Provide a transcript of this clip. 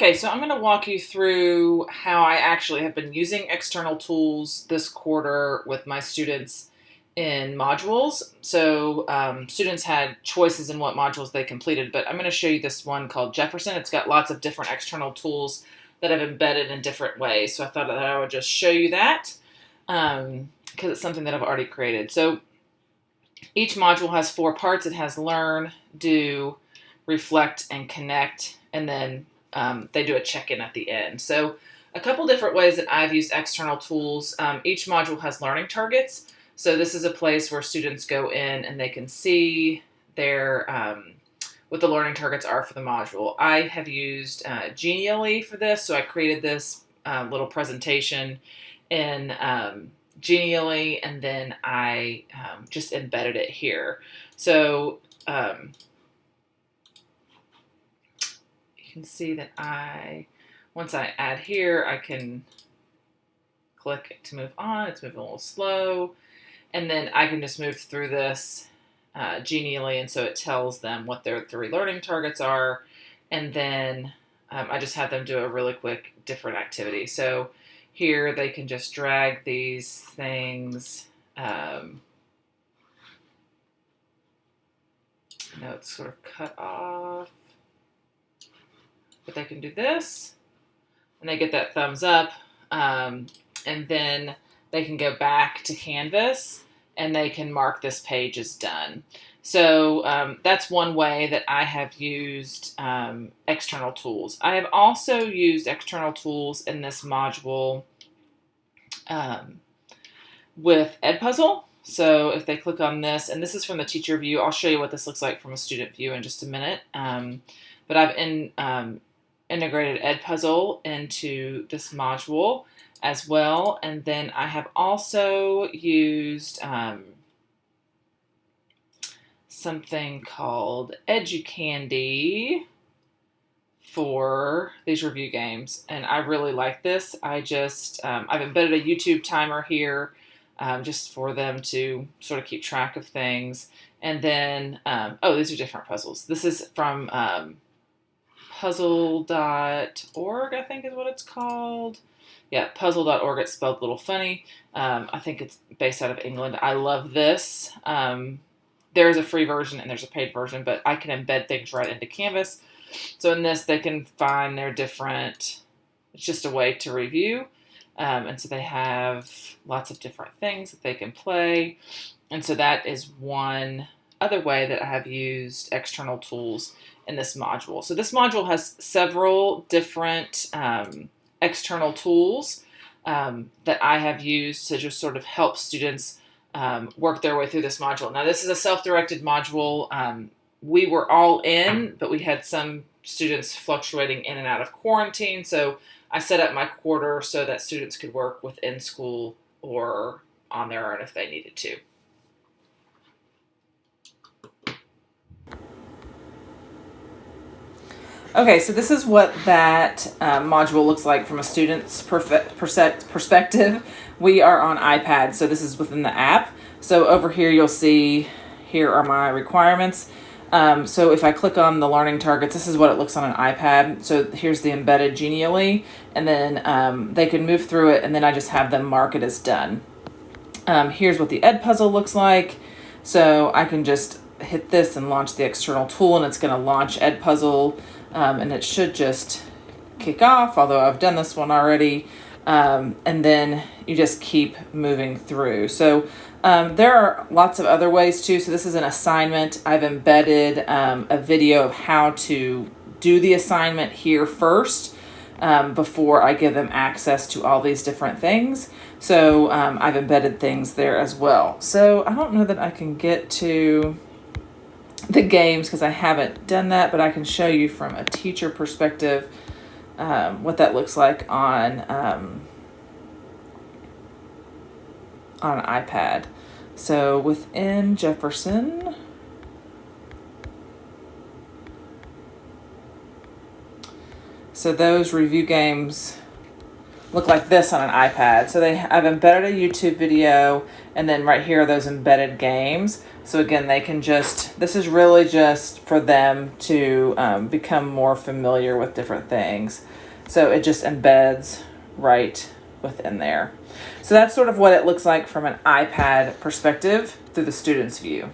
Okay, so I'm going to walk you through how I actually have been using external tools this quarter with my students in modules. So students had choices in what modules they completed, but I'm going to show you this one called Jefferson. It's got lots of different external tools that I've embedded in different ways. So I thought that I would just show you that because it's something that I've already created. So each module has 4 parts. It has learn, do, reflect, and connect, and then they do a check-in at the end. So a couple different ways that I've used external tools. Each module has learning targets. So this is a place where students go in and they can see their what the learning targets are for the module. I have used Genially for this. So I created this little presentation in Genially, and then I just embedded it here. So you can see that once I add here, I can click to move on. It's moving a little slow. And then I can just move through this genially, and so it tells them what their 3 learning targets are. And then I just have them do a really quick different activity. So here they can just drag these things. No, it's sort of cut off. But they can do this, and they get that thumbs up, and then they can go back to Canvas, and they can mark this page as done. So that's one way that I have used external tools. I have also used external tools in this module with Edpuzzle. So if they click on this, and this is from the teacher view, I'll show you what this looks like from a student view in just a minute. But I've integrated Edpuzzle into this module as well. And then I have also used something called Educandy for these review games. And I really like this. I've embedded a YouTube timer here just for them to sort of keep track of things. And then, these are different puzzles. This is from puzzle.org, I think is what it's called. Yeah, puzzle.org. It's spelled a little funny. I think it's based out of England. I love this. There's a free version and there's a paid version, but I can embed things right into Canvas. So in this, they can find their different, it's just a way to review. And so they have lots of different things that they can play. And so that is one other way that I have used external tools in this module. So this module has several different external tools that I have used to just sort of help students work their way through this module. Now, this is a self-directed module. We were all in, but we had some students fluctuating in and out of quarantine. So I set up my quarter so that students could work within school or on their own if they needed to. Okay, so this is what that module looks like from a student's perspective. We are on iPad, so this is within the app. So over here you'll see, here are my requirements. So if I click on the learning targets, this is what it looks on an iPad. So here's the embedded Genially, and then they can move through it, and then I just have them mark it as done. Here's what the Edpuzzle looks like. So I can just hit this and launch the external tool, and it's going to launch Edpuzzle, and it should just kick off, although I've done this one already. And then you just keep moving through. So there are lots of other ways too. So this is an assignment. I've embedded a video of how to do the assignment here first before I give them access to all these different things. So I've embedded things there as well. So I don't know that I can get to the games because I haven't done that, but I can show you from a teacher perspective what that looks like on an iPad. So within Jefferson, so those review games look like this on an iPad. So I've embedded a YouTube video, and then right here are those embedded games. So again, they can this is really just for them to become more familiar with different things. So it just embeds right within there. So that's sort of what it looks like from an iPad perspective through the student's view.